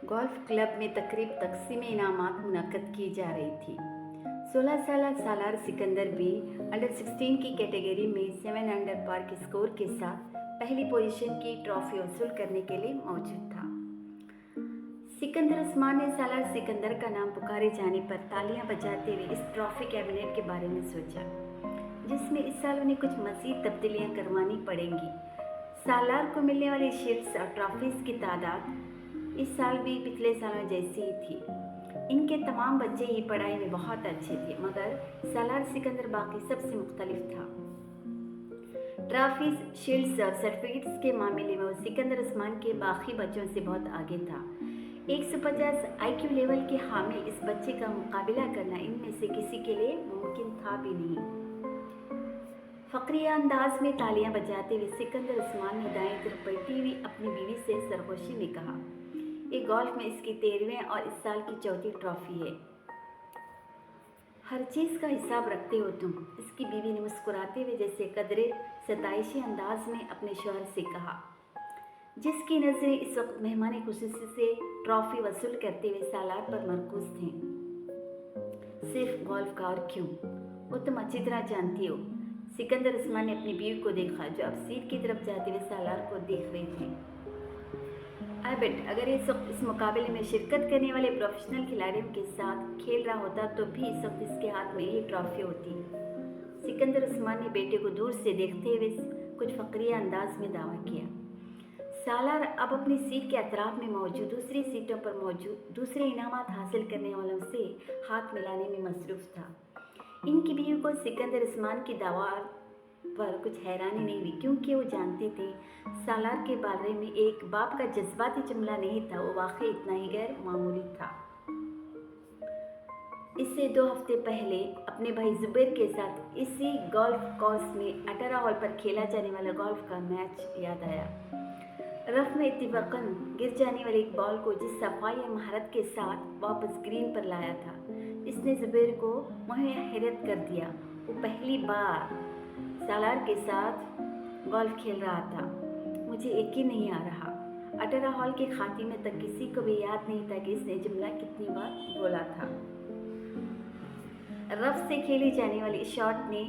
Golf club में तकरीब तकसीम इनामात मुनक्कद की जा रही थी। 16 साल सालार सिकंदर भी अंडर 16 की कैटेगरी में 7 अंडर पार के स्कोर के साथ पहली पोजीशन की ट्रॉफी वसूल करने के लिए मौजूद था। सिकंदर उस्मान ने सालार सिकंदर का नाम पुकारे जाने पर तालियां बजाते हुए इस ट्रॉफी कैबिनेट के बारे में सोचा, जिसमें इस साल उन्हें कुछ मज़ीद तब्दीलियां करवानी पड़ेंगी। सालार को मिलने वाली शील्ड्स और ट्रॉफीज़ की तादाद इस साल भी पिछले सालों जैसी ही थी। इनके तमाम बच्चे ही पढ़ाई में बहुत अच्छे थे, मगर सालार सिकंदर बाकी सबसे मुख्तलिफ था। ट्रॉफीज, शील्ड्स और सर्टिफिकेट्स के मामले में वो सिकंदर उस्मान के बाकी बच्चों से बहुत आगे था। 150 IQ लेवल के हामिल इस बच्चे का मुकाबला करना इनमें से किसी के लिए मुमकिन था भी नहीं। फक्रिया अंदाज में तालियां बजाते हुए सिकंदर उस्मान ने दाएं तरफ बैठी हुई अपनी बीवी से सरगोशी में कहा, ये गोल्फ में इसकी 13वीं और इस साल की चौथी ट्रॉफी है। हर चीज़ का हिसाब रखते हो तुम, इसकी बीवी ने मुस्कुराते हुए जैसे कदरे सताइशी अंदाज में अपने शौहर से कहा, जिसकी नज़रें इस वक्त मेहमान खुसूसी से ट्रॉफी वसूल करते हुए सालार पर मरकूज थीं। सिर्फ गोल्फ का, और क्यों, वो तुम अच्छी तरह जानती हो। सिकंदर उस्मान ने अपनी बीवी को देखा, जो अब सीट की तरफ जाते हुए सालार को देख रहे थे। एबट अगर इस वक्त इस मुकाबले में शिरकत करने वाले प्रोफेशनल खिलाड़ियों के साथ खेल रहा होता तो भी इस वक्त इसके हाथ में ये ट्रॉफी होती। सिकंदर उस्मान ने बेटे को दूर से देखते हुए कुछ फक्रिया अंदाज में दावा किया। सालार अब अपनी सीट के अतराफ में मौजूद दूसरी सीटों पर मौजूद दूसरे इनामात हासिल करने वालों से हाथ मिलाने में मसरूफ था। इनकी बीवी को सिकंदर उस्मान की दावा पर कुछ हैरानी नहीं हुई, क्योंकि वो जानती थी सालार के बारे में एक बाप का जज्बाती जुमला नहीं था, वो वाकई इतना ही गैर मामूली था। इससे 2 हफ्ते पहले अपने भाई जुबैर के साथ इसी गोल्फ कोर्स में 18 होल पर खेला जाने वाला गोल्फ का मैच याद आया। रफ में इत्तिफाकन गिर जाने वाली एक बॉल को जिस सफाई और महारत के साथ वापस ग्रीन पर लाया था, इसने जुबैर को मुहैया हैरत कर दिया। वो पहली बार सालार के साथ गोल्फ खेल रहा था। मुझे यकीन नहीं आ रहा। 18 हॉल के खात्मे तक किसी को भी याद नहीं था कि इसने जुमला कितनी बार बोला था। रफ से खेली जाने वाली शॉट ने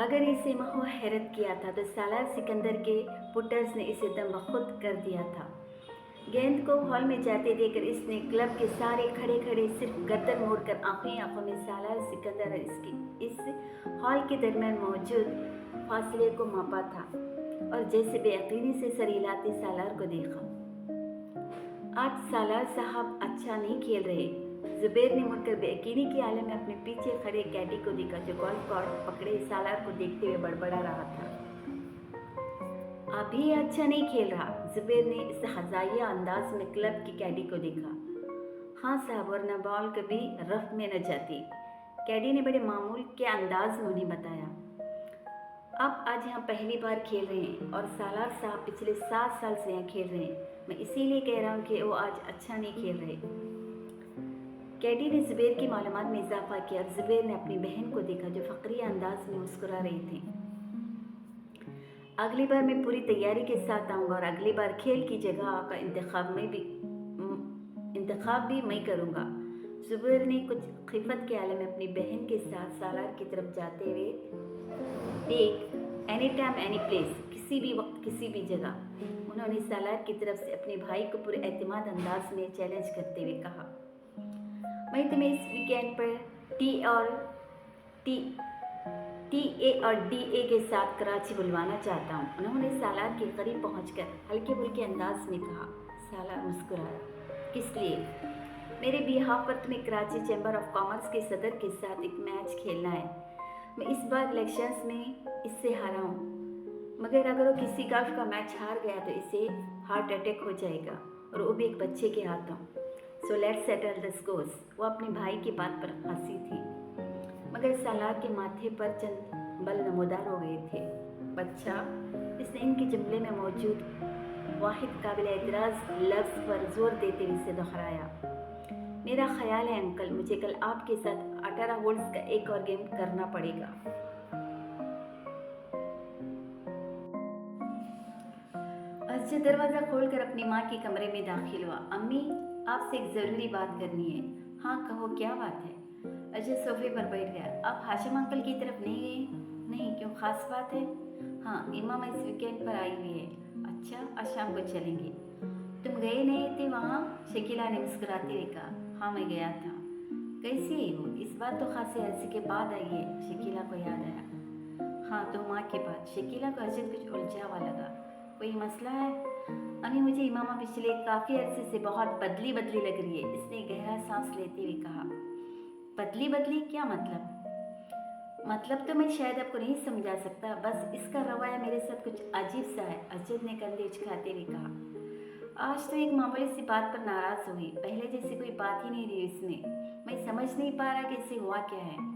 अगर इसे महो हैरत किया था तो सालार सिकंदर के पुटर्स ने इसे दम बखुद कर दिया था। गेंद को हॉल में जाते देखकर इसने क्लब के सारे खड़े खड़े सिर्फ गर्दन मोड़कर आंखों में सालार सिकंदर और इस हॉल के दरमियान मौजूद फासले को मापा था और जैसे बेयकीनी से सर हिलाते सालार को देखा। आज सालार साहब अच्छा नहीं खेल रहे। जुबैर ने मुड़कर बेयकीनी के आलम में अपने पीछे खड़े कैडी को देखा, जो गोल्फ कार्ट पकड़े सालार को देखते हुए बड़बड़ा रहा था। अभी अच्छा नहीं खेल रहा। जुबैर ने इस हजाइया अंदाज में क्लब की कैडी को देखा। हाँ साहब, वरना बॉल कभी रफ में न जाती, कैडी ने बड़े मामूल के अंदाज में उन्हें बताया। अब आज यहाँ पहली बार खेल रहे हैं और सालार साहब पिछले 7 साल से यहाँ खेल रहे हैं। मैं इसीलिए कह रहा हूँ कि वो आज अच्छा नहीं खेल रहे। कैडी ने जुबैर की मालूमात में इजाफा किया और जुबैर ने अपनी बहन को देखा, जो फक्रिया अंदाज में मुस्कुरा रही थी। अगली बार मैं पूरी तैयारी के साथ आऊँगा और अगली बार खेल की जगह का इंतखाब भी मैं करूँगा। जुबैर ने कुछ खिफत के आलम में अपनी बहन के साथ सालार की तरफ जाते हुए एक एनी टाइम एनी प्लेस, किसी भी वक्त किसी भी जगह, उन्होंने सालार की तरफ से अपने भाई को पूरे एतमाद अंदाज में चैलेंज करते हुए कहा, मैं तुम्हें इस वीकेंड पर TA और DA के साथ कराची बुलवाना चाहता हूँ। उन्होंने सालार के करीब पहुंचकर हल्के फुल्के अंदाज में कहा। सालार मुस्कुराया। किस लिए? मेरे बिहाफ पर तुम्हें कराची चैम्बर ऑफ कॉमर्स के सदर के साथ एक मैच खेलना है। मैं इस बार इलेक्शंस में इससे हारा हूँ, मगर अगर वो किसी गोल्फ का मैच हार गया तो इसे हार्ट अटैक हो जाएगा, और वो भी एक बच्चे के हाथों। So let's settle the scores. वो अपने भाई की बात पर हंसी थी, मगर सालार के माथे पर चंद बल नमूदार हो गए थे। बच्चा, इसने इनके जुमले में मौजूद वाहिद काबिल एतराज़ लफ्ज़ पर जोर देते हुए इसे दोहराया। मेरा ख्याल है अंकल, मुझे कल आपके साथ 18 होल्स का एक और गेम करना पड़ेगा। और अजय दरवाज़ा खोलकर अपनी माँ के कमरे में दाखिल हुआ। अम्मी, आपसे एक ज़रूरी बात करनी है। हाँ कहो, क्या बात है? अजय सोफे पर बैठ गया। आप हाशिम अंकल की तरफ नहीं गए? नहीं, क्यों, खास बात है? हाँ, इमामा इस वीकेंड पर आई हुई है। अच्छा, आज शाम को चलेंगे। तुम गए नहीं थे वहाँ? शकीला ने मुस्कुराते हुए कहा। हाँ, मैं गया था। कैसी है वो? इस बार तो खासे अरसे के बाद आई है, शकीला को याद आया। हाँ, तो माँ के बाद। शकीला को अजय कुछ उलझा हुआ लगा। कोई मसला है? अम्मी, मुझे इमामा पिछले काफ़ी अरसे से बहुत बदली बदली लग रही है, इसने गहरा सांस लेते हुए कहा। बदली बदली, क्या मतलब? मतलब तो मैं शायद आपको नहीं समझा सकता, बस इसका रवैया मेरे साथ कुछ अजीब सा है, अजय ने कंधे उचकाते हुए कहा। आज तो एक मामूली सी बात पर नाराज हुई, पहले जैसी कोई बात ही नहीं रही इसमें। मैं समझ नहीं पा रहा कि इसे हुआ क्या है।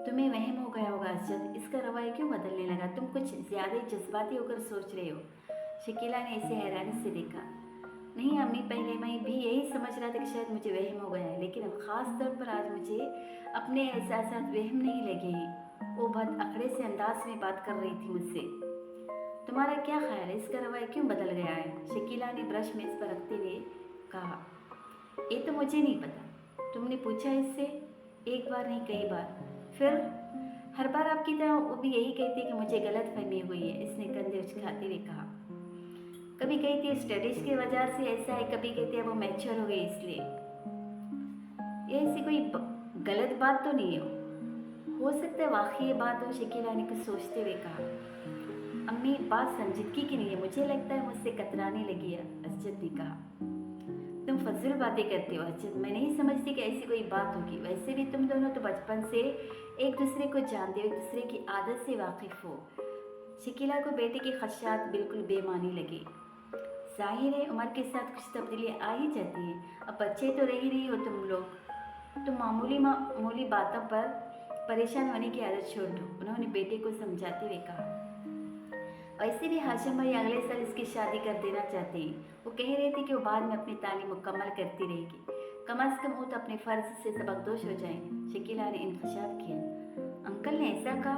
तुम्हें वहम हो गया होगा अजय, इसका रवैया क्यों बदलने लगा? तुम कुछ ज़्यादा ही जज्बाती होकर सोच रहे हो। शकीला ने इसे हैरानी से देखा। नहीं अम्मी, पहले मैं भी यही समझ रहा था कि शायद मुझे वहम हो गया है, लेकिन अब ख़ास तौर पर आज मुझे अपने एहसासात वहम नहीं लगे हैं। वो बहुत अकड़े से अंदाज में बात कर रही थी मुझसे। तुम्हारा क्या ख्याल है, इसका रवैया क्यों बदल गया है? शकीला ने ब्रश मेज पर रखते हुए कहा। ये तो मुझे नहीं पता। तुमने पूछा इससे? एक बार नहीं, कई बार। फिर? हर बार आपकी तरह वो भी यही कहती है कि मुझे गलत फहमी हुई है, इसने कंधे उचकाते हुए कहा। कभी कहती है स्टडीज की वजह से ऐसा है, कभी कहती है वो मैच्योर हो गई इसलिए। ये ऐसी कोई गलत बात तो नहीं हो सकता है वाकई ये बात हो, शकीला ने कुछ सोचते हुए कहा। अम्मी, बात संजीदगी की नहीं है, मुझे लगता है मुझसे कतराने लगी है, अजद ने कहा। तुम फजूल बातें करते हो अजद, मैं नहीं समझती कि ऐसी कोई बात होगी। वैसे भी तुम दोनों तो बचपन से एक दूसरे को जानते हो, एक दूसरे की आदत से वाकिफ हो। शकीला को बेटे के खदशात बिल्कुल बेमानी लगे। जाहिर है उम्र के साथ कुछ तब्दीली आ ही जाती है। अब बच्चे तो रह ही नहीं हो तुम लोग, तुम मामूली बातों पर परेशान होने की आदत छोड़ दो, उन्होंने बेटे को समझाते हुए कहा। वैसे भी हाशिम भाई अगले साल इसकी शादी कर देना चाहते हैं। वो कह रहे थे कि वो बाद में अपनी तालीम मुकम्मल करती रहेगी, कम अज़ कम वो तो अपने फ़र्ज से सबकदोश हो जाए। शकीला ने इंकशाफ किया। अंकल ने ऐसा कहा?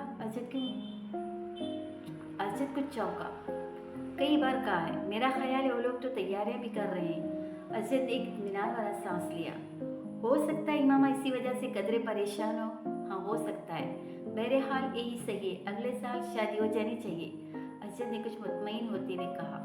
अजद कुछ चौंका। कई बार कहा है, मेरा ख्याल है वो लोग तो तैयारियां भी कर रहे हैं। अजद एक इत्मीनान वाला सांस लिया। हो सकता है इमामा इसी वजह से कदरे परेशान हो। हाँ, हो सकता है। बहरहाल यही सही है, अगले साल शादी हो जानी चाहिए, अजद ने कुछ मुतमईन होते हुए कहा।